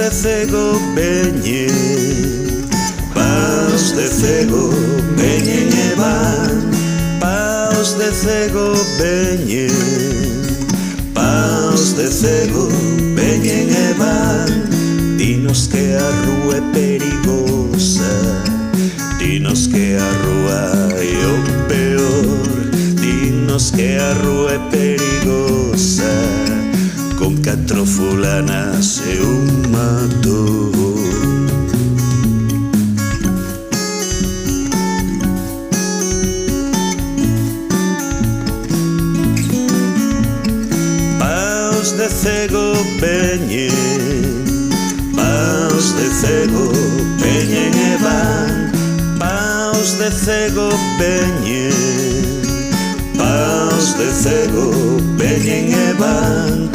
de cego veñen, paus de cego veñen e van, paus de cego veñen, paus de cego veñen e van. Dinos que a rúa é perigosa, dinos que a rúa é o peor, dinos que a rúa é perigosa, con 4 fulanas e un mato. Paus de cego veñen, paus de cego veñen e van, paus de cego veñen, paus de cego veñen e van.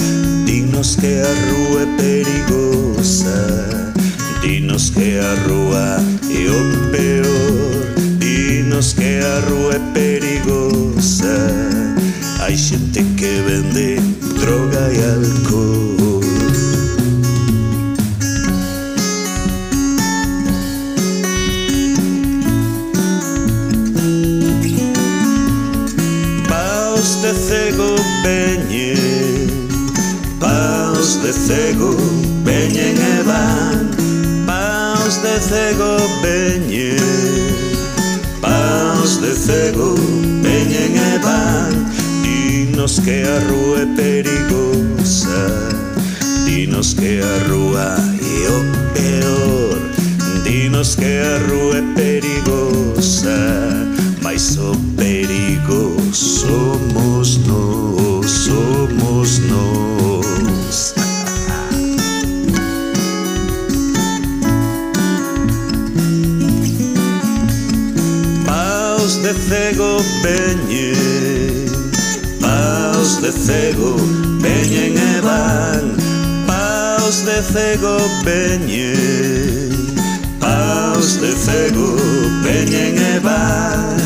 Dinos que a rúa é perigosa, dinos que a rúa é o peor, dinos que a rúa é perigosa. Hai xente que vende droga e alcohol. Paus de cego veñen, paus de cego veñen e van, paus de cego veñen, paus de cego veñen e van. Dinos que a rúa é perigosa, dinos que a rúa é o peor, dinos que a rúa é perigosa, mas o perigo somos nós, somos nós. Paus de cego veñen, paus de cego veñen e van, paus de cego veñen, paus de cego veñen e van.